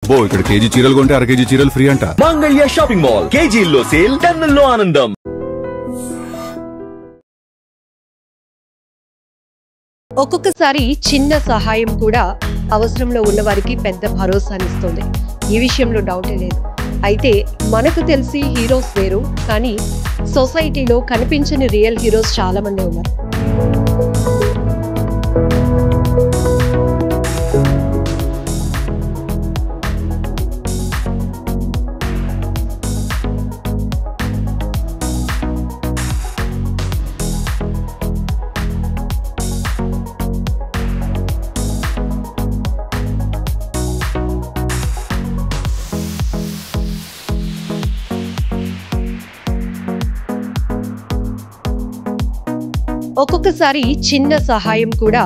అబ్బో ఇక్కడ కేజీ చీరలు కొంటే అర కేజీ చీరలు ఫ్రీ అంట. మంగళ్య షాపింగ్ మాల్, కేజీల్లో సేల్, టన్నుల్లో ఆనందం. ఒక్కొక్కసారి చిన్న సహాయం కూడా అవసరంలో ఉన్న వారికి పెద్ద భరోసానిస్తుంది. ఈ విషయంలో డౌటే లేదు. అయితే మనకు తెలిసి హీరోస్ వేరు, కానీ సొసైటీలో కనిపించని రియల్ హీరోస్ చాలా మంది ఉన్నారు. ఒక్కొక్కసారి చిన్న సహాయం కూడా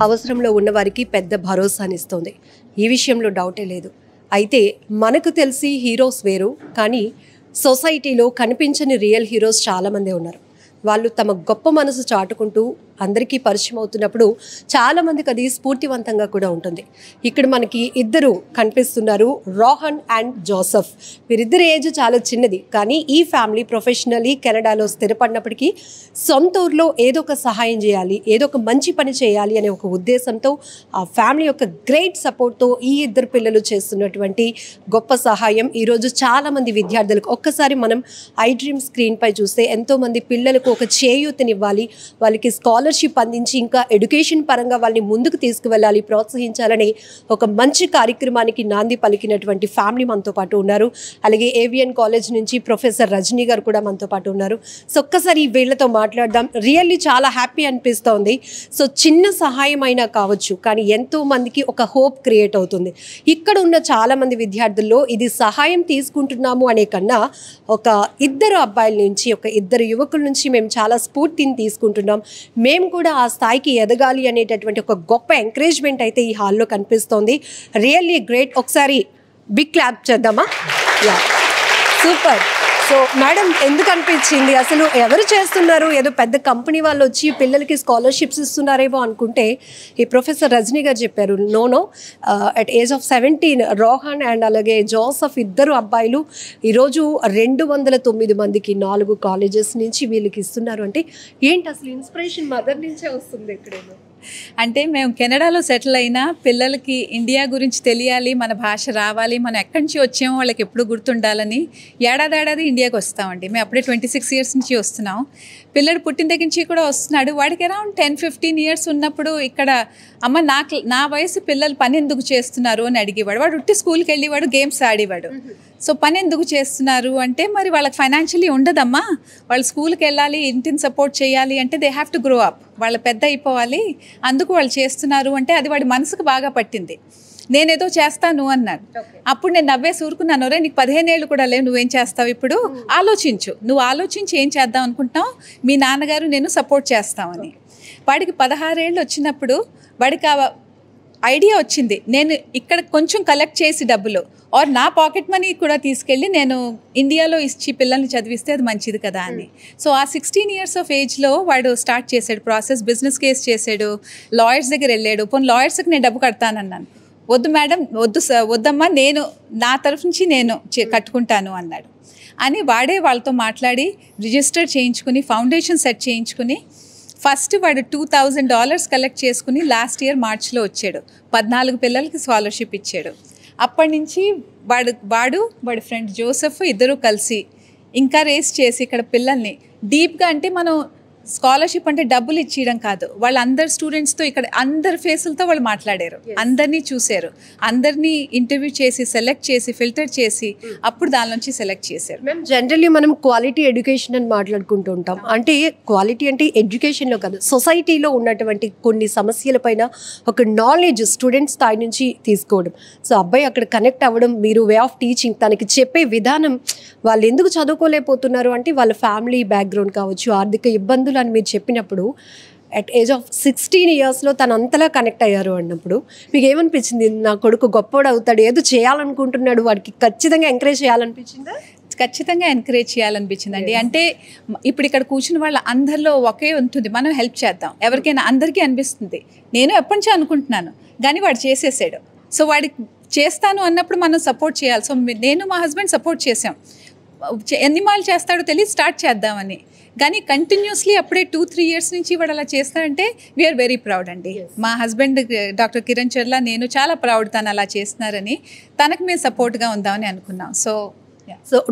అవసరంలో ఉన్న వారికి పెద్ద భరోసానిస్తుంది. ఈ విషయంలో డౌటే లేదు. అయితే మనకు తెలిసి హీరోస్ వేరు, కానీ సొసైటీలో కనిపించని రియల్ హీరోస్ చాలామంది ఉన్నారు. వాళ్ళు తమ గొప్ప మనసు చాటుకుంటూ అందరికీ పరిచయం అవుతున్నప్పుడు చాలామందికి అది స్ఫూర్తివంతంగా కూడా ఉంటుంది. ఇక్కడ మనకి ఇద్దరు కనిపిస్తున్నారు, రోహన్ అండ్ జోసెఫ్. వీరిద్దరి ఏజ్ చాలా చిన్నది, కానీ ఈ ఫ్యామిలీ ప్రొఫెషనల్లీ కెనడాలో స్థిరపడినప్పటికీ సొంత ఊర్లో ఏదో ఒక సహాయం చేయాలి, ఏదో ఒక మంచి పని చేయాలి అనే ఒక ఉద్దేశంతో, ఆ ఫ్యామిలీ యొక్క గ్రేట్ సపోర్ట్తో ఈ ఇద్దరు పిల్లలు చేస్తున్నటువంటి గొప్ప సహాయం ఈరోజు చాలామంది విద్యార్థులకు, ఒక్కసారి మనం ఐ డ్రీమ్ స్క్రీన్పై చూస్తే ఎంతోమంది పిల్లలకు ఒక చేయూతనివ్వాలి, వాళ్ళకి స్కాలర్షిప్ అందించి ఇంకా ఎడ్యుకేషన్ పరంగా వాళ్ళని ముందుకు తీసుకువెళ్ళాలి, ప్రోత్సహించాలని ఒక మంచి కార్యక్రమానికి నాంది పలికినటువంటి ఫ్యామిలీ మనతో పాటు ఉన్నారు. అలాగే ఏవిఎన్ కాలేజ్ నుంచి ప్రొఫెసర్ రజనీ గారు కూడా మనతో పాటు ఉన్నారు. సో ఒక్కసారి వీళ్ళతో మాట్లాడదాం. రియల్లీ చాలా హ్యాపీ అనిపిస్తోంది. సో చిన్న సహాయం అయినా కావచ్చు, కానీ ఎంతో మందికి ఒక హోప్ క్రియేట్ అవుతుంది. ఇక్కడ ఉన్న చాలామంది విద్యార్థుల్లో ఇది సహాయం తీసుకుంటున్నాము అనే కన్నా ఒక ఇద్దరు అబ్బాయిల నుంచి, ఒక ఇద్దరు యువకుల నుంచి మేము చాలా స్ఫూర్తిని తీసుకుంటున్నాం, మేము కూడా ఆ స్థాయికి ఎదగాలి అనేటటువంటి ఒక గొప్ప ఎంకరేజ్మెంట్ అయితే ఈ హాల్లో కనిపిస్తోంది. Really great. ఒకసారి బిగ్ క్లాప్ చేద్దామా? Yeah, super. సో మేడం, ఎందుకు అనిపించింది అసలు ఎవరు చేస్తున్నారు? ఏదో పెద్ద కంపెనీ వాళ్ళు వచ్చి పిల్లలకి స్కాలర్షిప్స్ ఇస్తున్నారేమో అనుకుంటే ఈ ప్రొఫెసర్ రజనీ గారు చెప్పారు, no at age of 17 Rohan and అలాగే జోసెఫ్ ఇద్దరు అబ్బాయిలు ఈరోజు 209 మందికి 4 కాలేజెస్ నుంచి వీళ్ళకి ఇస్తున్నారు. అంటే ఏంటి అసలు ఇన్స్పిరేషన్ మదర్ నుంచే వస్తుంది ఎక్కడేమో? అంటే మేము కెనడాలో సెటిల్ అయినా పిల్లలకి ఇండియా గురించి తెలియాలి, మన భాష రావాలి, మనం ఎక్కడి నుంచి వచ్చామో వాళ్ళకి ఎప్పుడు గుర్తుండాలని ఏడాది ఇండియాకి వస్తామండి. మేము అప్పుడే 26 ఇయర్స్ నుంచి వస్తున్నాం. పిల్లడు పుట్టిన దగ్గర నుంచి కూడా వస్తున్నాడు. వాడికి అరౌండ్ 10-15 ఇయర్స్ ఉన్నప్పుడు ఇక్కడ అమ్మ నా వయసు పిల్లలు పని ఎందుకు చేస్తున్నారు అని అడిగేవాడు. వాడు ఉట్టి స్కూల్కి వెళ్ళేవాడు, గేమ్స్ ఆడేవాడు. సో పని ఎందుకు చేస్తున్నారు అంటే, మరి వాళ్ళకి ఫైనాన్షియలీ ఉండదమ్మా, వాళ్ళు స్కూల్కి వెళ్ళాలి, ఇంటిని సపోర్ట్ చేయాలి అంటే they have to grow up, వాళ్ళు పెద్ద అయిపోవాలి, అందుకు వాళ్ళు చేస్తున్నారు అంటే అది వాడి మనసుకు బాగా పట్టింది. నేనేదో చేస్తాను అన్నాడు. అప్పుడు నేను నవ్వేసి ఊరుకున్నాను, రే నీకు 15 ఏళ్ళు కూడా లేవు, నువ్వేం చేస్తావు ఇప్పుడు, ఆలోచించు, నువ్వు ఆలోచించి ఏం చేద్దాం అనుకుంటున్నావు, మీ నాన్నగారు నేను సపోర్ట్ చేస్తామని. వాడికి 16 ఏళ్ళు వచ్చినప్పుడు వాడికి ఆ ఐడియా వచ్చింది, నేను ఇక్కడ కొంచెం కలెక్ట్ చేసి డబ్బులు ఆర్ నా పాకెట్ మనీ కూడా తీసుకెళ్ళి నేను ఇండియాలో ఇచ్చి పిల్లల్ని చదివిస్తే అది మంచిది కదా అని. సో ఆ 16 ఇయర్స్ ఆఫ్ ఏజ్లో వాడు స్టార్ట్ చేశాడు ప్రాసెస్. బిజినెస్ కేస్ చేశాడు, లాయర్స్ దగ్గర వెళ్ళాడు. పోనీ లాయర్స్కి నేను డబ్బు కడతానన్నాను. వద్దు మేడం, వద్దమ్మా, నేను నా తరఫు నుంచి నేను కట్టుకుంటాను అన్నాడు. అని వాడే వాళ్ళతో మాట్లాడి రిజిస్టర్ చేయించుకుని ఫౌండేషన్ సెట్ చేయించుకుని ఫస్ట్ వాడు $2,000 కలెక్ట్ చేసుకుని లాస్ట్ ఇయర్ మార్చ్లో వచ్చాడు. 14 పిల్లలకి స్కాలర్షిప్ ఇచ్చాడు. అప్పటి నుంచి వాడి ఫ్రెండ్ జోసెఫ్ ఇద్దరూ కలిసి ఇంకా రేస్ చేసి ఇక్కడ పిల్లల్ని డీప్గా, అంటే మనం స్కాలర్షిప్ అంటే డబ్బులు ఇచ్చేయడం కాదు, వాళ్ళందరు స్టూడెంట్స్తో ఇక్కడ అందరి ఫేసులతో వాళ్ళు మాట్లాడారు, అందరినీ చూశారు, అందరినీ ఇంటర్వ్యూ చేసి సెలెక్ట్ చేసి ఫిల్టర్ చేసి అప్పుడు దాని నుంచి సెలెక్ట్ చేశారు. మ్యామ్, జనరల్లీ మనం క్వాలిటీ ఎడ్యుకేషన్ అని మాట్లాడుకుంటూ ఉంటాం. అంటే క్వాలిటీ అంటే ఎడ్యుకేషన్లో కాదు, సొసైటీలో ఉన్నటువంటి కొన్ని సమస్యలపైన ఒక నాలెడ్జ్ స్టూడెంట్ స్థాయి నుంచి తీసుకోవడం. సో అబ్బాయి అక్కడ కనెక్ట్ అవ్వడం, మీరు వే ఆఫ్ టీచింగ్, తనకి చెప్పే విధానం, వాళ్ళు ఎందుకు చదువుకోలేకపోతున్నారు అంటే వాళ్ళ ఫ్యామిలీ బ్యాక్గ్రౌండ్ కావచ్చు, ఆర్థిక ఇబ్బందులు అని మీరు చెప్పినప్పుడు అట్ ఏజ్ ఆఫ్ 16 ఇయర్స్లో తను అంతలా కనెక్ట్ అయ్యారు అన్నప్పుడు మీకు ఏమనిపించింది? నా కొడుకు గొప్పవాడు అవుతాడు, ఏదో చేయాలనుకుంటున్నాడు, వాడికి ఖచ్చితంగా ఎంకరేజ్ చేయాలనిపించిందా? ఖచ్చితంగా ఎంకరేజ్ చేయాలనిపించిందండి. అంటే ఇప్పుడు ఇక్కడ కూర్చున్న వాళ్ళ అందరిలో ఒకే ఉంటుంది, మనం హెల్ప్ చేద్దాం ఎవరికైనా, అందరికీ అనిపిస్తుంది. నేను ఎప్పటి నుంచో అనుకుంటున్నాను, కానీ వాడు చేసేసాడు. సో వాడికి చేస్తాను అన్నప్పుడు మనం సపోర్ట్ చేయాలి. సో నేను మా హస్బెండ్ సపోర్ట్ చేసాం. ఎన్ని మాలు చేస్తాడో తెలియదు, స్టార్ట్ చేద్దామని. కానీ కంటిన్యూస్లీ అప్పుడే 2-3 years నుంచి వాడు అలా చేస్తాడంటే వీఆర్ వెరీ ప్రౌడ్ అండి. మా హస్బెండ్ డాక్టర్ కిరణ్ చర్ల, నేను చాలా ప్రౌడ్ తను అలా చేస్తున్నారని. తనకు మేము సపోర్ట్గా ఉందామని అనుకున్నాం. So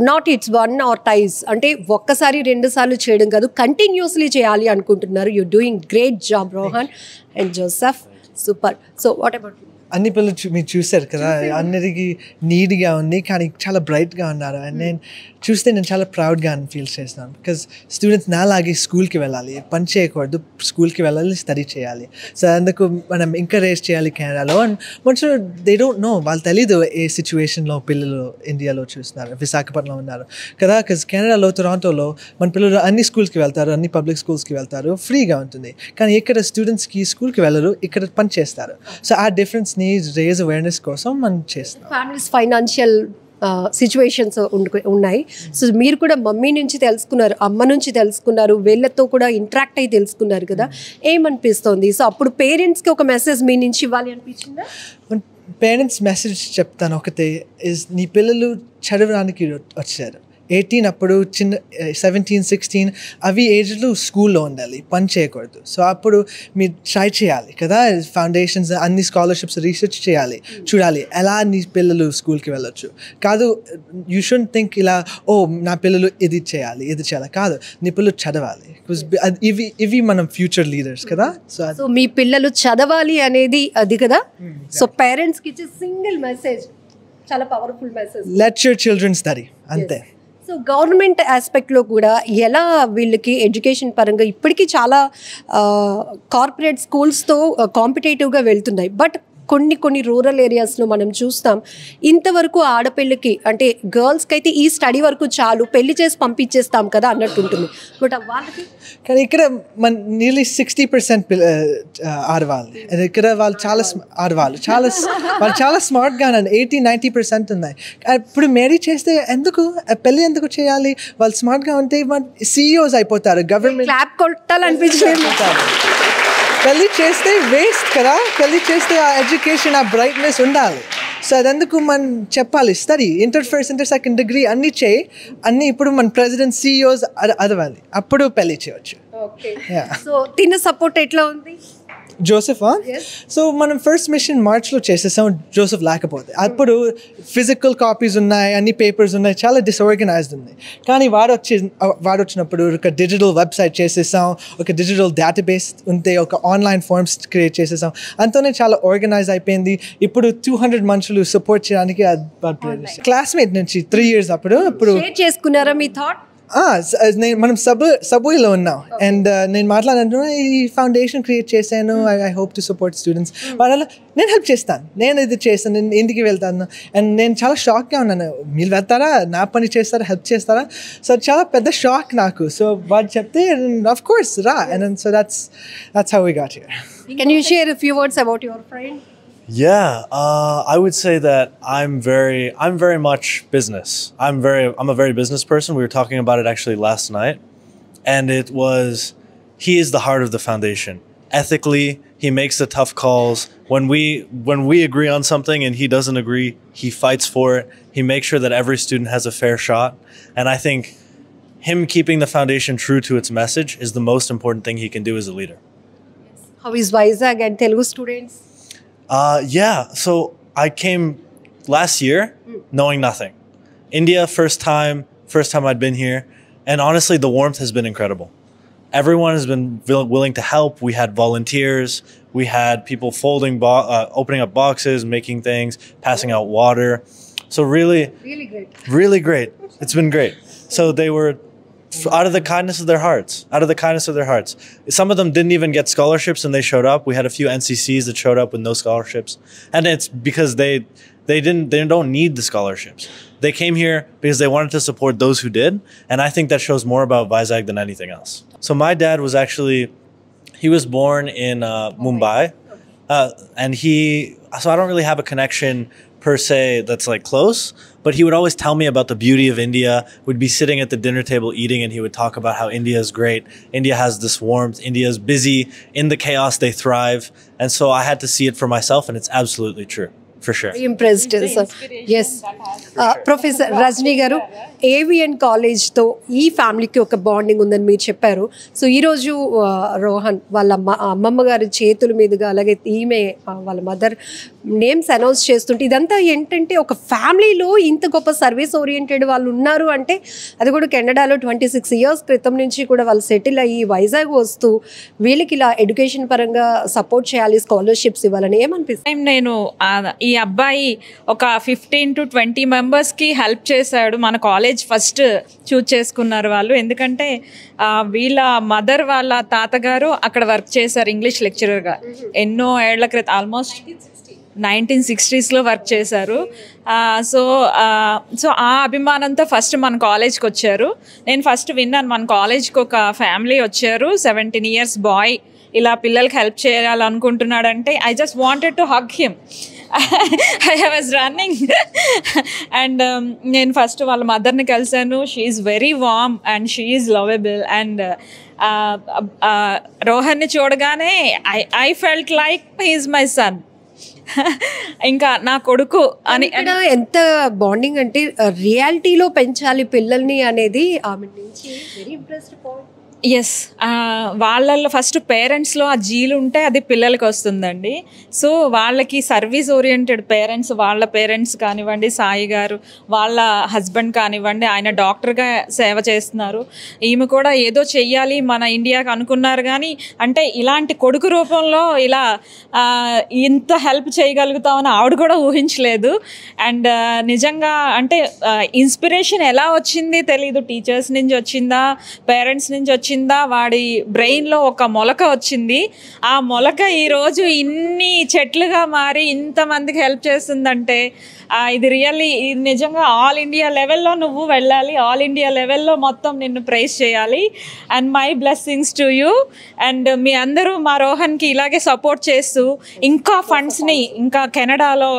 not it's one or times, అంటే ఒక్కసారి 2 సార్లు చేయడం కాదు, కంటిన్యూస్లీ చేయాలి అనుకుంటున్నారు. You doing great job Rohan and Joseph, super. So what about అన్ని పిల్లలు మీరు చూశారు కదా, అందరికి నీట్గా ఉంది కానీ చాలా బ్రైట్గా ఉన్నారు. అండ్ నేను చూస్తే నేను చాలా ప్రౌడ్గా ఫీల్ చేస్తున్నాను. బికాజ్ స్టూడెంట్స్ నాలాగే స్కూల్కి వెళ్ళాలి, పని చేయకూడదు, స్కూల్కి వెళ్ళాలి, స్టడీ చేయాలి. సో అందుకు మనం ఎంకరేజ్ చేయాలి కెనడాలో. అండ్ మనుషులు దే డోంట్ నో, వాళ్ళు తెలీదు ఏ సిచ్యువేషన్లో పిల్లలు ఇండియాలో చూస్తున్నారు, విశాఖపట్నంలో ఉన్నారు కదా. బికాజ్ కెనడాలో టొరాంటోలో మన పిల్లలు అన్ని స్కూల్స్కి వెళ్తారు, అన్ని పబ్లిక్ స్కూల్స్కి వెళ్తారు, ఫ్రీగా ఉంటుంది. కానీ ఇక్కడ స్టూడెంట్స్కి స్కూల్కి వెళ్ళరు, ఇక్కడ పని చేస్తారు. సో ఆ డిఫరెన్స్ని రేజ్ అవేర్నెస్ కోసం మనం చేస్తాం. ఫ్యామిలీస్ ఫైనాన్షియల్ సిచ్యువేషన్స్ ఉన్నాయి. సో మీరు కూడా మమ్మీ నుంచి తెలుసుకున్నారు, అమ్మ నుంచి తెలుసుకున్నారు, వీళ్ళతో కూడా ఇంటరాక్ట్ అయ్యి తెలుసుకున్నారు కదా, ఏమనిపిస్తుంది? సో అప్పుడు పేరెంట్స్కి ఒక మెసేజ్ మీ నుంచి ఇవ్వాలి అనిపించిందా? పేరెంట్స్ మెసేజ్ చెప్తాను ఒకటే, నీ పిల్లలు చదవడానికి వచ్చారు. 18 అప్పుడు, 17-16 అవి ఏజ్లో స్కూల్లో ఉండాలి, పని చేయకూడదు. సో అప్పుడు మీరు ట్రై చేయాలి కదా, ఫౌండేషన్స్ అన్ని స్కాలర్షిప్స్ రీసెర్చ్ చేయాలి, చూడాలి ఎలా నీ పిల్లలు స్కూల్కి వెళ్ళొచ్చు. కాదు యూ షుడ్ థింక్ ఇలా, ఓ నా పిల్లలు ఇది చేయాలి ఇది చేయాలి, కాదు నీ పిల్లలు చదవాలి. ఇవి మనం ఫ్యూచర్ లీడర్స్ కదా. సో మీ పిల్లలు చదవాలి అనేది అది కదా. సో పేరెంట్స్కి ఇచ్చే సింగిల్ మెసేజ్ చాలా powerful message, let your children study, అంతే. సో గవర్నమెంట్ ఆస్పెక్ట్లో కూడా ఎలా వీళ్ళకి ఎడ్యుకేషన్ పరంగా ఇప్పటికీ చాలా కార్పొరేట్ స్కూల్స్తో కాంపిటేటివ్గా వెళ్తున్నాయి. బట్ కొన్ని రూరల్ ఏరియాస్లో మనం చూస్తాం, ఇంతవరకు ఆడపిల్లకి అంటే గర్ల్స్కి అయితే ఈ స్టడీ వరకు చాలు, పెళ్లి చేసి పంపించేస్తాం కదా అన్నట్టు ఉంటుంది. బట్ వాళ్ళకి కానీ ఇక్కడ మన నియర్లీ 60% ఆడవాళ్ళు, ఇక్కడ వాళ్ళు ఆడవాళ్ళు చాలా స్మార్ట్గా ఉన్నారు. 80-90% ఉన్నాయి. ఇప్పుడు మ్యారీ చేస్తే ఎందుకు, పెళ్ళి ఎందుకు చేయాలి? వాళ్ళు స్మార్ట్గా ఉంటే CEOs అయిపోతారు, గవర్నమెంట్ క్లాప్ కొట్టాలనిపించేది. పెళ్ళి చేస్తే వేస్ట్ కదా, పెళ్ళి చేస్తే ఆ ఎడ్యుకేషన్, ఆ బ్రైట్నెస్ ఉండాలి. సో అదెందుకు మనం చెప్పాలి, study, inter first inter second degree అన్నీ చేయి, అన్నీ ఇప్పుడు మన ప్రెసిడెంట్ CEOs అదవాలి, అప్పుడు పెళ్ళి చేయవచ్చు. సో తిన్న సపోర్ట్ ఎట్లా ఉంది జోసెఫా? సో మనం ఫస్ట్ మిషన్ మార్చ్లో చేసేసాం, జోసెఫ్ లేకపోతే. అప్పుడు ఫిజికల్ కాపీస్ ఉన్నాయి, అన్ని పేపర్స్ ఉన్నాయి, చాలా డిస్ఆర్గనైజ్డ్ ఉంది. కానీ వాడు వచ్చినప్పుడు ఒక డిజిటల్ వెబ్సైట్ చేసేసాం, ఒక డిజిటల్ డేటాబేస్ ఉంటే, ఒక ఆన్లైన్ ఫార్మ్స్ క్రియేట్ చేసేసాం. అంతనే చాలా ఆర్గనైజ్ అయిపోయింది. ఇప్పుడు 200 మనుషులు సపోర్ట్ చేయడానికి క్లాస్మేట్ నుంచి 3 years అప్పుడు చేసుకున్నారా మీ థాట్? మనం సబూలో ఉన్నాం. అండ్ నేను మాట్లాడుతున్నా, ఈ ఫౌండేషన్ క్రియేట్ చేశాను, I hope to support students. వాళ్ళ నేను హెల్ప్ చేస్తాను, నేను ఇది చేస్తాను, నేను ఇంటికి వెళ్తాను. అండ్ నేను చాలా షాక్గా ఉన్నాను, మీరు వెళ్తారా, నా పని చేస్తారా, హెల్ప్ చేస్తారా? సో చాలా పెద్ద షాక్ నాకు. సో వాళ్ళు చెప్తే ఆఫ్ కోర్స్ రా. And so that's how we got here. Can you share a few words about your friend? Yeah, I would say that I'm very much business. I'm a very business person. We were talking about it actually last night, and he is the heart of the foundation. Ethically, he makes the tough calls. When we agree on something and he doesn't agree, he fights for it. He makes sure that every student has a fair shot. And I think him keeping the foundation true to its message is the most important thing he can do as a leader. How is Vizag and Telugu students? Yeah, so I came last year knowing nothing. India, first time I'd been here. And honestly, the warmth has been incredible. Everyone has been willing to help. We had volunteers. We had people opening up boxes, making things, passing out water. So really great. Really great. It's been great. So they were out of the kindness of their hearts. Some of them didn't even get scholarships and they showed up. We had a few NCCs that showed up with no scholarships. And it's because they don't need the scholarships. They came here because they wanted to support those who did. And I think that shows more about Vizag than anything else. So my dad he was born in Mumbai. And so I don't really have a connection per se that's like close, but he would always tell me about the beauty of India. We'd be sitting at the dinner table eating and he would talk about how India is great. India has this warmth. India is busy. In the chaos, they thrive. And so I had to see it for myself, and it's absolutely true. for sure. Impressed sir. Yes professor Rajani గారు, ఏవిఎన్ కాలేజ్తో ఈ ఫ్యామిలీకి ఒక bonding ఉందని మీరు చెప్పారు. So ఈరోజు రోహన్ వాళ్ళ అమ్మమ్మ గారి చేతుల మీదుగా, అలాగే ఈమె వాళ్ళ మదర్ నేమ్స్ అనౌన్స్ చేస్తుంటే ఇదంతా ఏంటంటే ఒక ఫ్యామిలీలో ఇంత గొప్ప సర్వీస్ ఓరియంటెడ్ వాళ్ళు ఉన్నారు అంటే, అది కూడా కెనడాలో 26 years క్రితం నుంచి కూడా వాళ్ళు సెటిల్ అయ్యి వైజాగ్ వస్తూ వీళ్ళకి ఇలా ఎడ్యుకేషన్ పరంగా సపోర్ట్ చేయాలి, స్కాలర్షిప్స్ ఇవ్వాలని ఏమనిపిస్తుంది? నేను ఈ అబ్బాయి ఒక 15 to 20 మెంబర్స్కి హెల్ప్ చేశాడు. మన కాలేజ్ ఫస్ట్ చూజ్ చేసుకున్నారు వాళ్ళు, ఎందుకంటే వీళ్ళ మదర్ వాళ్ళ తాతగారు అక్కడ వర్క్ చేశారు ఇంగ్లీష్ లెక్చరర్గా ఎన్నో ఏళ్ల క్రితం, ఆల్మోస్ట్ 1960s వర్క్ చేశారు. సో ఆ అభిమానంతో ఫస్ట్ మన కాలేజ్కి వచ్చారు. నేను ఫస్ట్ విన్నాను మన కాలేజ్కి ఒక ఫ్యామిలీ వచ్చారు, 17 years బాయ్ ఇలా పిల్లలకి హెల్ప్ చేయాలనుకుంటున్నాడంటే I just wanted to hug him. I was running and నేను ఫస్ట్ వాళ్ళ మదర్ని కలిశాను. She is very warm and she is lovable. And రోహన్ని చూడగానే I felt like he is my son, ఇంకా నా కొడుకు అని. ఎంత బాండింగ్ అంటే రియాలిటీలో పెంచాలి పిల్లల్ని అనేది ఆమె నుంచి వెరీ ఇంప్రెస్డ్ పాయింట్. ఎస్, వాళ్ళల్లో ఫస్ట్ పేరెంట్స్లో ఆ జీలు ఉంటే అది పిల్లలకి వస్తుందండి. సో వాళ్ళకి సర్వీస్ ఓరియంటెడ్ పేరెంట్స్, వాళ్ళ పేరెంట్స్ కానివ్వండి, సాయి గారు వాళ్ళ హస్బెండ్ కానివ్వండి, ఆయన డాక్టర్గా సేవ చేస్తున్నారు. ఈమె కూడా ఏదో చెయ్యాలి మన ఇండియాకి అనుకున్నారు, కానీ అంటే ఇలాంటి కొడుకు రూపంలో ఇలా ఇంత హెల్ప్ చేయగలుగుతామని ఆవిడ కూడా ఊహించలేదు. అండ్ నిజంగా అంటే ఇన్స్పిరేషన్ ఎలా వచ్చింది తెలీదు, టీచర్స్ నుంచి వచ్చిందా, పేరెంట్స్ నుంచి వచ్చిందా, వాడి బ్రెయిన్లో ఒక మొలక వచ్చింది. ఆ మొలక ఈరోజు ఇన్ని చెట్లుగా మారి ఇంతమందికి హెల్ప్ చేస్తుందంటే ఇది రియల్లీ నిజంగా ఆల్ ఇండియా లెవెల్లో నువ్వు వెళ్ళాలి, ఆల్ ఇండియా లెవెల్లో మొత్తం నిన్ను ప్రైజ్ చేయాలి. And my blessings to you. And మీ అందరూ మా రోహన్కి ఇలాగే సపోర్ట్ చేస్తూ ఇంకా ఫండ్స్ని ఇంకా కెనడాలో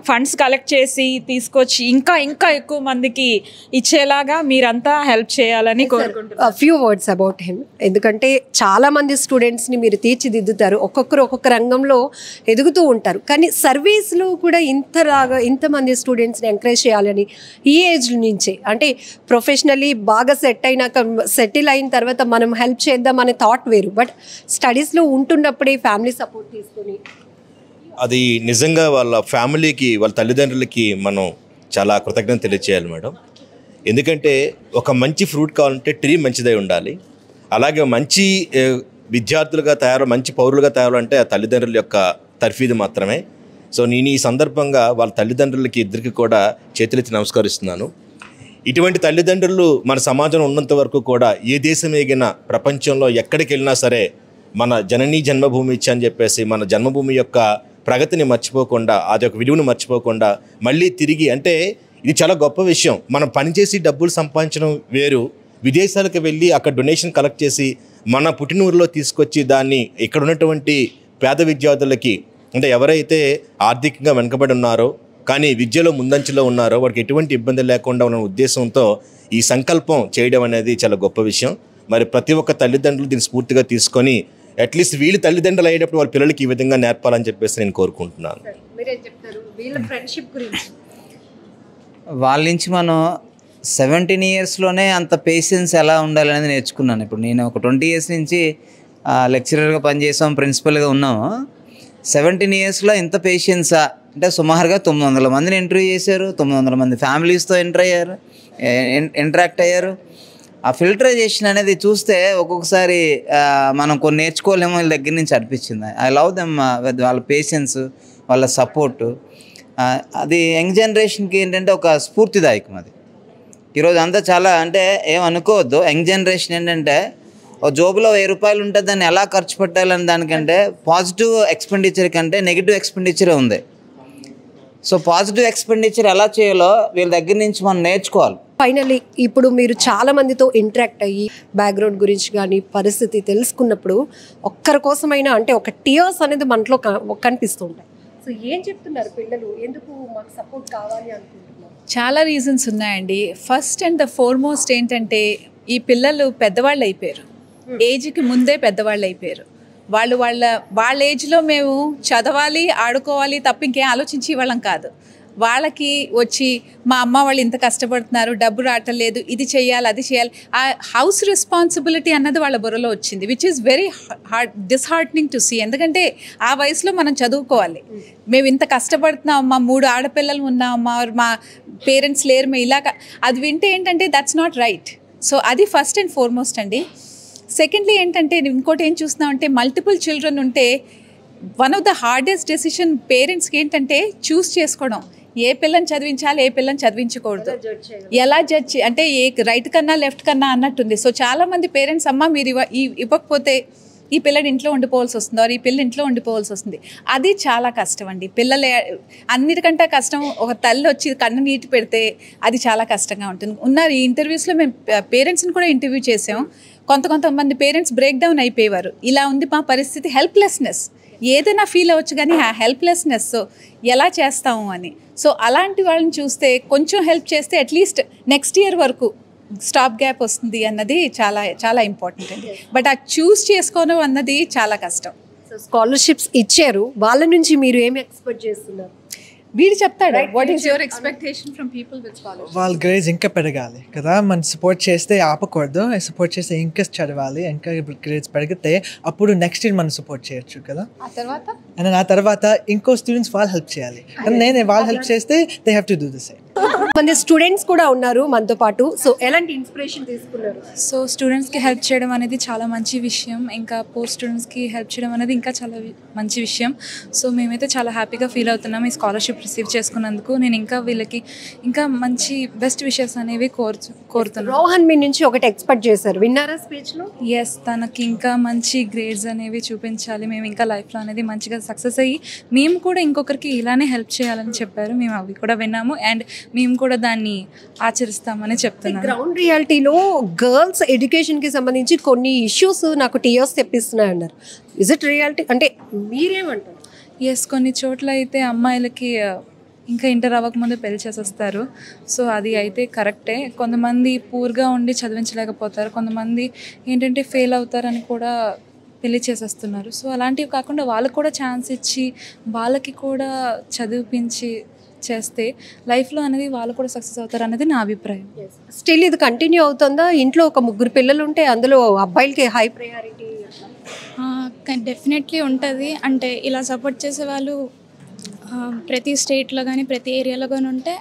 ఫండ్స్ కలెక్ట్ చేసి తీసుకొచ్చి ఇంకా ఇంకా ఎక్కువ మందికి ఇచ్చేలాగా మీరంతా హెల్ప్ చేయాలని కోరుకుంటున్నాను. ఫ్యూ వర్డ్స్ అబౌట్ హిమ్, ఎందుకంటే చాలా మంది స్టూడెంట్స్ని మీరు తీర్చిదిద్దుతారు, ఒక్కొక్కరు ఒక్కొక్క రంగంలో ఎదుగుతూ ఉంటారు, కానీ సర్వీస్లో కూడా ఇంతమంది స్టూడెంట్స్ని ఎంకరేజ్ చేయాలని ఈ ఏజ్ నుంచే, అంటే ప్రొఫెషనల్లీ బాగా సెటిల్ అయిన తర్వాత మనం హెల్ప్ చేద్దాం అనే థాట్ వేరు, బట్ స్టడీస్లో ఉంటున్నప్పుడే ఫ్యామిలీ సపోర్ట్ తీసుకొని అది నిజంగా వాళ్ళ ఫ్యామిలీకి, వాళ్ళ తల్లిదండ్రులకి మనం చాలా కృతజ్ఞత తెలియచేయాలి మేడం. ఎందుకంటే ఒక మంచి ఫ్రూట్ కావాలంటే ట్రీ మంచిదై ఉండాలి. అలాగే మంచి విద్యార్థులుగా మంచి పౌరులుగా తయారంటే ఆ తల్లిదండ్రుల యొక్క తర్ఫీదు మాత్రమే. సో నేను ఈ సందర్భంగా వాళ్ళ తల్లిదండ్రులకి ఇద్దరికి కూడా చేతులెత్తి నమస్కరిస్తున్నాను. ఇటువంటి తల్లిదండ్రులు మన సమాజంలో ఉన్నంత వరకు కూడా ఏ దేశం ఎగినా ప్రపంచంలో ఎక్కడికి వెళ్ళినా సరే మన జననీ జన్మభూమి ఇచ్చి అని చెప్పేసి మన జన్మభూమి యొక్క ప్రగతిని మర్చిపోకుండా, అది యొక్క విలువను మర్చిపోకుండా మళ్ళీ తిరిగి, అంటే ఇది చాలా గొప్ప విషయం. మనం పనిచేసి డబ్బులు సంపాదించడం వేరు, విదేశాలకు వెళ్ళి అక్కడ డొనేషన్ కలెక్ట్ చేసి మన పుట్టినూరులో తీసుకొచ్చి దాన్ని ఇక్కడ ఉన్నటువంటి పేద విద్యార్థులకి, అంటే ఎవరైతే ఆర్థికంగా వెనుకబడి ఉన్నారో కానీ విద్యలో ముందంచెలో ఉన్నారో వాడికి ఎటువంటి ఇబ్బంది లేకుండా ఉన్న ఉద్దేశంతో ఈ సంకల్పం చేయడం అనేది చాలా గొప్ప విషయం. మరి ప్రతి ఒక్క తల్లిదండ్రులు దీన్ని స్ఫూర్తిగా తీసుకొని అట్లీస్ట్ వీళ్ళు తల్లిదండ్రులు అయ్యేటప్పుడు వాళ్ళ పిల్లలకి ఈ విధంగా నేర్పాలని చెప్పేసి నేను కోరుకుంటున్నాను. వాళ్ళ నుంచి మనం 17 yearsలోనే అంత పేషెన్స్ ఎలా ఉండాలనేది నేర్చుకున్నాను. ఇప్పుడు నేను ఒక 20 years నుంచి లెక్చరర్గా పనిచేసాం, ప్రిన్సిపల్గా ఉన్నాము. 17 yearsలో ఇంత పేషెన్సా అంటే సుమారుగా 900 మందిని ఇంటర్వ్యూ చేశారు, 900 మంది ఫ్యామిలీస్తో ఇంటరాక్ట్ అయ్యారు. ఆ ఫిల్టరైజేషన్ అనేది చూస్తే ఒక్కొక్కసారి మనం కొన్ని నేర్చుకోలేమో వీళ్ళ దగ్గర నుంచి అనిపించింది. ఐ లవ్ దెమ్, వాళ్ళ పేషెన్స్, వాళ్ళ సపోర్టు. అది యంగ్ జనరేషన్కి ఏంటంటే ఒక స్ఫూర్తిదాయకం. అది ఈరోజు అంతా చాలా అంటే ఏమనుకోవద్దు. యంగ్ జనరేషన్ ఏంటంటే ఒక జోబులో 1000 రూపాయలు ఉంటే దాన్ని ఎలా ఖర్చు పెట్టాలని దానికంటే పాజిటివ్ ఎక్స్పెండిచర్ కంటే నెగిటివ్ ఎక్స్పెండిచరే ఉంది. సో పాజిటివ్ ఎక్స్పెండిచర్ ఎలా చేయాలో వీళ్ళ దగ్గర నుంచి మనం నేర్చుకోవాలి. ఫైనల్లీ ఇప్పుడు మీరు చాలా మందితో ఇంటరాక్ట్ అయ్యి బ్యాక్గ్రౌండ్ గురించి కానీ పరిస్థితి తెలుసుకున్నప్పుడు ఒక్కరి కోసమైనా అంటే ఒక టీయర్స్ అనేది మనలో కనిపిస్తుంటాయి. సో ఏం చెప్తున్నారు పిల్లలు, ఎందుకు మాకు సపోర్ట్ కావాలి అనుకుంటున్నారు? చాలా రీజన్స్ ఉన్నాయండి. ఫస్ట్ అండ్ ద ఫార్మోస్ట్ ఏంటంటే ఈ పిల్లలు పెద్దవాళ్ళు అయిపోయారు, ఏజ్కి ముందే పెద్దవాళ్ళు అయిపోయారు. వాళ్ళ ఏజ్లో మేము చదవాలి, ఆడుకోవాలి తప్ప ఇంకేం ఆలోచించి వాళ్ళం కాదు. వాళ్ళకి వచ్చి మా అమ్మ వాళ్ళు ఇంత కష్టపడుతున్నారు, డబ్బు రావట్లేదు, ఇది చేయాలి, అది చేయాలి, ఆ హౌస్ రెస్పాన్సిబిలిటీ అన్నది వాళ్ళ బుర్రలో వచ్చింది, which is very disheartening to see. ఎందుకంటే ఆ వయసులో మనం చదువుకోవాలి, మేము ఇంత కష్టపడుతున్నాం, మా 3 ఆడపిల్లలు ఉన్నాం, మా పేరెంట్స్ లేరు, మేము ఇలాగ అది వింటే ఏంటంటే దట్స్ నాట్ రైట్. సో అది ఫస్ట్ అండ్ ఫార్మోస్ట్ అండి. సెకండ్లీ ఏంటంటే ఇంకోటి ఏం చూస్తున్నామంటే మల్టిపుల్ చిల్డ్రన్ ఉంటే one of the hardest decision పేరెంట్స్కి ఏంటంటే చూస్ చేసుకోవడం, ఏ పిల్లని చదివించాలి, ఏ పిల్లని చదివించకూడదు, ఎలా జడ్జ్ అంటే ఏ రైట్ కన్నా లెఫ్ట్ కన్నా అన్నట్టుంది. సో చాలామంది పేరెంట్స్ అమ్మ మీరు ఇవ్వకపోతే ఈ పిల్లడు ఇంట్లో ఉండిపోవాల్సి వస్తుంది, ఈ పిల్ల ఇంట్లో ఉండిపోవాల్సి వస్తుంది. అది చాలా కష్టం అండి. పిల్లలు అన్నిటికంటే కష్టం ఒక తల్లి వచ్చి కన్ను నీటి పెడితే అది చాలా కష్టంగా ఉంటుంది. ఉన్నారు ఈ ఇంటర్వ్యూస్లో మేము పేరెంట్స్ని కూడా ఇంటర్వ్యూ చేసాం. కొంతమంది పేరెంట్స్ బ్రేక్ డౌన్ అయిపోయేవారు, ఇలా ఉంది మా పరిస్థితి, హెల్ప్లెస్నెస్, ఏదైనా ఫీల్ అవ్వచ్చు కానీ ఆ హెల్ప్లెస్నెస్ ఎలా చేస్తాము అని. సో అలాంటి వాళ్ళని చూస్తే కొంచెం హెల్ప్ చేస్తే అట్లీస్ట్ నెక్స్ట్ ఇయర్ వరకు స్టాప్ గ్యాప్ వస్తుంది అన్నది చాలా చాలా ఇంపార్టెంట్ అండి. బట్ ఆ చూస్ చేసుకోవడం అన్నది చాలా కష్టం. స్కాలర్షిప్స్ ఇచ్చారు, వాళ్ళ నుంచి మీరు ఏమి ఎక్స్పెక్ట్ చేస్తున్నారు? వీడు చెప్తాడు, what is your expectation from people with scholarship? వాళ్ళ గ్రేడ్స్ ఇంకా పెరగాలి కదా, మనం సపోర్ట్ చేస్తే ఆపకూడదు, సపోర్ట్ చేస్తే ఇంకా చదవాలి, ఇంకా గ్రేడ్స్ పెరిగితే అప్పుడు నెక్స్ట్ ఇయర్ మనం సపోర్ట్ చేయొచ్చు కదా. ఆ తర్వాత ఇంకో స్టూడెంట్స్ వాళ్ళు హెల్ప్ చేయాలి, నేను వాళ్ళు హెల్ప్ చేస్తే they have to do the same. మంది స్టూడెంట్స్ కూడా ఉన్నారు మనతో పాటు. సో ఎలాంటి ఇన్స్పిరేషన్ తీసుకున్నారు? సో స్టూడెంట్స్కి హెల్ప్ చేయడం అనేది చాలా మంచి విషయం, ఇంకా పోస్ట్ స్టూడెంట్స్కి హెల్ప్ చేయడం అనేది ఇంకా చాలా మంచి విషయం. సో మేమైతే చాలా హ్యాపీగా ఫీల్ అవుతున్నాం ఈ స్కాలర్షిప్ రిసీవ్ చేసుకున్నందుకు. నేను ఇంకా వీళ్ళకి ఇంకా మంచి బెస్ట్ విషెస్ అనేవి కోరుతున్నాను. రోహన్ మీ నుంచి ఒకటి ఎక్స్పెక్ట్ చేశారు, విన్నారా స్పీచ్లో? ఎస్, తనకి ఇంకా మంచి గ్రేడ్స్ అనేవి చూపించాలి, మేము ఇంకా లైఫ్లో అనేది మంచిగా సక్సెస్ అయ్యి మేము కూడా ఇంకొకరికి ఇలానే హెల్ప్ చేయాలని చెప్పారు. మేము అవి కూడా విన్నాము అండ్ మేము కూడా దాన్ని ఆచరిస్తామని చెప్తున్నాను. గ్రౌండ్ రియాలిటీలో గర్ల్స్ ఎడ్యుకేషన్కి సంబంధించి కొన్ని ఇష్యూస్ నాకు టీఎస్ తెప్పిస్తున్నాయి అన్నారు. ఇస్ ఇట్ రియాలిటీ అంటే మీరేమంటారు? ఎస్, కొన్ని చోట్ల అయితే అమ్మాయిలకి ఇంకా ఇంటర్ అవ్వకముందే పెళ్లి చేసేస్తారు. సో అది అయితే కరెక్టే. కొంతమంది పూర్గా ఉండి చదివించలేకపోతారు, కొంతమంది ఏంటంటే ఫెయిల్ అవుతారని కూడా పెళ్లి చేసేస్తున్నారు. సో అలాంటివి కాకుండా వాళ్ళకు కూడా ఛాన్స్ ఇచ్చి వాళ్ళకి కూడా చదివించి చేస్తే లైఫ్లో అనేది వాళ్ళు కూడా సక్సెస్ అవుతారు అనేది నా అభిప్రాయం. స్టిల్ ఇది కంటిన్యూ అవుతుందా? ఇంట్లో ఒక 3 పిల్లలు ఉంటే అందులో అబ్బాయిలకి హై ప్రయారిటీ? డెఫినెట్లీ ఉంటుంది. అంటే ఇలా సపోర్ట్ చేసే వాళ్ళు ప్రతి స్టేట్లో కానీ ప్రతి ఏరియాలో కానీ ఉంటే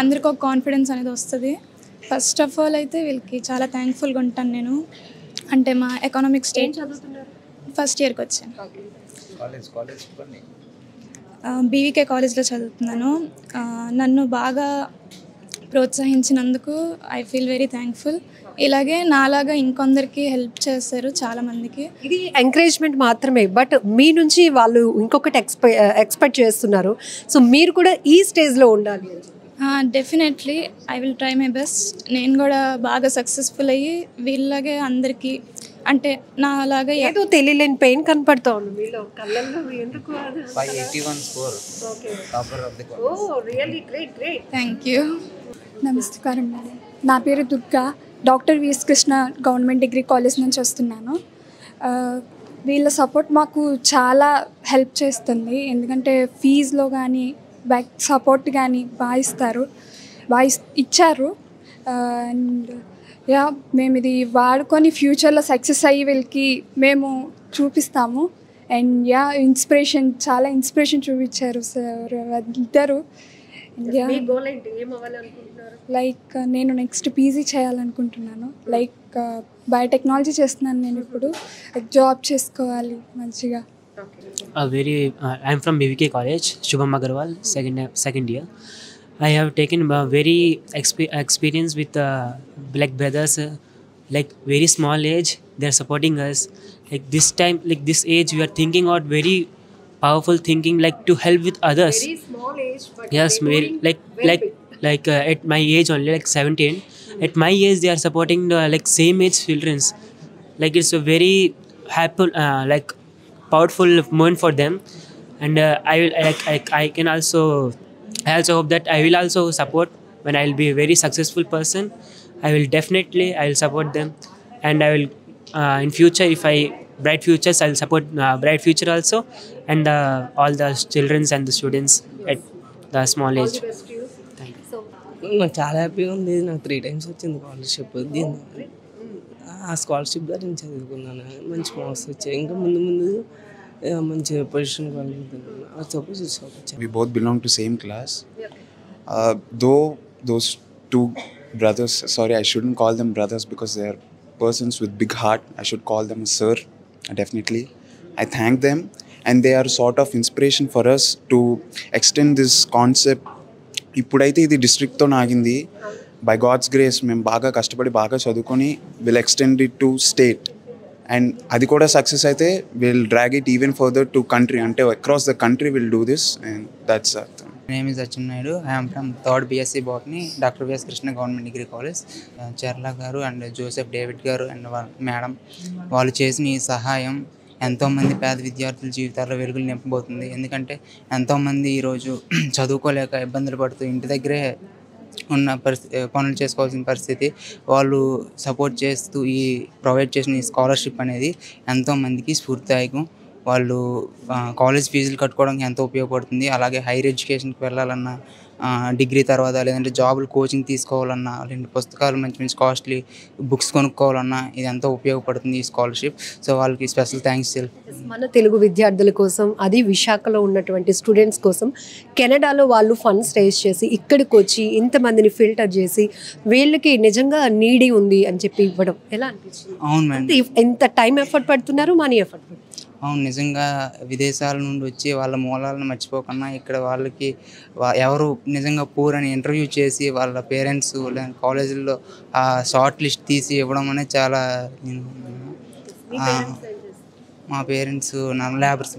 అందరికీ ఒక కాన్ఫిడెన్స్ అనేది వస్తుంది. ఫస్ట్ ఆఫ్ ఆల్ అయితే వీళ్ళకి చాలా థ్యాంక్ఫుల్గా ఉంటాను నేను. అంటే మా ఎకనామిక్ స్టేట్ ఫస్ట్ ఇయర్కి వచ్చాను, బీవీకే కాలేజ్లో చదువుతున్నాను. నన్ను బాగా ప్రోత్సహించినందుకు ఐ ఫీల్ వెరీ థ్యాంక్ఫుల్. ఇలాగే నాలాగా ఇంకొందరికి హెల్ప్ చేస్తారు చాలామందికి. ఇది ఎంకరేజ్మెంట్ మాత్రమే, బట్ మీ నుంచి వాళ్ళు ఇంకొకటి ఎక్స్పెక్ట్ చేస్తున్నారు. సో మీరు కూడా ఈ స్టేజ్లో ఉండాలి. Definitely I will try my best. నేను కూడా బాగా సక్సెస్ఫుల్ అయ్యి వీళ్ళలాగే అందరికీ, అంటే నా అలాగా ఏదో తెలియలేని పెయిన్ కనపడతా ఉంది మీలో కళ్ళల్లో. ఎందుకు? 581 score. Topper of the college. Oh really great great. Thank you. నమస్కారం మేడం, నా పేరు Durga, doctor VS Krishna government degree college నుంచి వస్తున్నాను. వీళ్ళ సపోర్ట్ మాకు చాలా హెల్ప్ చేస్తుంది, ఎందుకంటే ఫీజులో కానీ బ్యాక్ సపోర్ట్ కానీ బాగా ఇచ్చారు. అండ్ యా, మేము ఇది వాడుకొని ఫ్యూచర్లో సక్సెస్ అయ్యి వీళ్ళకి మేము చూపిస్తాము. అండ్ యా, చాలా ఇన్స్పిరేషన్ చూపించారు సార్ ఇద్దరు. లైక్ నేను నెక్స్ట్ పీజీ చేయాలనుకుంటున్నాను. లైక్ బయోటెక్నాలజీ చేస్తున్నాను నేను ఇప్పుడు, జాబ్ చేసుకోవాలి మంచిగా. I'm from BVK College, Shubham Agarwal, second year. I have taken a very experience with Black brothers, like very small age, they are supporting us. Like this time, like this age, we are thinking out very powerful thinking, like to help with others. Very small age, but yes, very like at my age only, like 17. At my age, they are supporting the like same age childrens. Like it's a very happy, like powerful moment for them. And I will I also hope that I will also support when I will be a very successful person. I will support them, and I will in future if I bright futures. I'll support bright future also, and all the children and the students at the small age. నాకు చాలా హ్యాపీగా ఉంది. నాకు 3 times వచ్చింది scholarship. దీని ఆ scholarship ద్వారా నేను చదువుకున్నాను, మంచి మార్క్స్ వచ్చాయి. ఇంకా ముందు ముందు మంచి position కలుగుతున్నాను. We both belong to same class. Though those two brothers, sorry, I shouldn't call them brothers because they are persons with big heart. I should call them a sir, definitely. I thank them, and they are sort of inspiration for us to extend this concept. ఇప్పుడైతే ఇది డిస్ట్రిక్ట్తో ఆగింది. By God's grace మేము బాగా కష్టపడి బాగా చదువుకొని will extend it to state, and అది కూడా సక్సెస్ అయితే will drag it even further to country, అంటే across the country will do this, and that's My name is Achin Naidu. I am from 3rd BSc Botany, Dr. V.S. Krishna Government Degree College. Cherla garu and Joseph David garu and madam వాళ్ళు చేసిన ఈ సహాయం ఎంతోమంది పేద విద్యార్థుల జీవితాల్లో వెలుగులు నింపబోతుంది. ఎందుకంటే ఎంతోమంది ఈరోజు చదువుకోలేక ఇబ్బందులు పడుతూ ఇంటి దగ్గరే ఉన్న పనులు చేసుకోవాల్సిన పరిస్థితి. వాళ్ళు సపోర్ట్ చేస్తూ ఈ ప్రొవైడ్ చేసిన ఈ స్కాలర్షిప్ అనేది ఎంతోమందికి స్ఫూర్తిదాయకం. వాళ్ళు కాలేజ్ ఫీజులు కట్టుకోవడానికి ఎంతో ఉపయోగపడుతుంది. అలాగే హైయర్ ఎడ్యుకేషన్కి వెళ్ళాలన్నా, డిగ్రీ తర్వాత లేదంటే జాబులు కోచింగ్ తీసుకోవాలన్నా, లేదంటే పుస్తకాలు మంచి మంచి కాస్ట్లీ బుక్స్ కొనుక్కోవాలన్నా ఇది ఎంతో ఉపయోగపడుతుంది ఈ స్కాలర్షిప్. సో వాళ్ళకి స్పెషల్ థ్యాంక్స్. మన తెలుగు విద్యార్థుల కోసం, అది విశాఖలో ఉన్నటువంటి స్టూడెంట్స్ కోసం కెనడాలో వాళ్ళు ఫండ్స్ రేస్ చేసి ఇక్కడికి వచ్చి ఇంతమందిని ఫిల్టర్ చేసి వీళ్ళకి నిజంగా నీడీ ఉంది అని చెప్పి ఇవ్వడం ఎలా అనిపించింది? అవును మేడం, ఎంత టైం ఎఫర్ట్ పడుతున్నారు, మనీ ఎఫర్ట్ పడుతున్నారు. అవును, నిజంగా విదేశాల నుండి వచ్చి వాళ్ళ మూలాలను మర్చిపోకుండా ఇక్కడ వాళ్ళకి ఎవరు నిజంగా పూర్ అని ఇంటర్వ్యూ చేసి వాళ్ళ పేరెంట్స్ కాలేజీల్లో ఆ షార్ట్ లిస్ట్ తీసి ఇవ్వడం అనేది చాలా. మా పేరెంట్స్ నా లేబర్స్.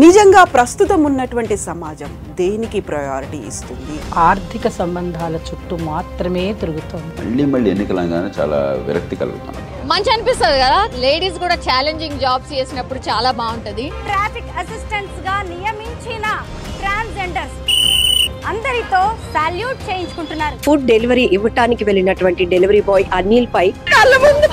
నిజంగా ప్రస్తుతం ఉన్నటువంటి సమాజం దేనికి ప్రయారిటీ ఇస్తుంది? ఆర్థిక సంబంధాల చుట్టూ మాత్రమే తిరుగుతుంది. మళ్ళీ ఎన్నికలంగానే చాలా విరక్తి కలుగుతుంది. మంచి అనిపిస్తుంది కదా, లేడీస్ కూడా ఛాలెంజింగ్ జాబ్స్ చేసినప్పుడు చాలా బాగుంటది. ట్రాఫిక్ అసిస్టెంట్స్ గా నియమించిన ట్రాన్స్జెండర్స్ అందరితో సాల్యూట్ చేయించుకుంటున్నారు. ఫుడ్ డెలివరీ ఇవ్వటానికి వెళ్ళినటువంటి డెలివరీ బాయ్ అనిల్ పై కళ్ళ ముందు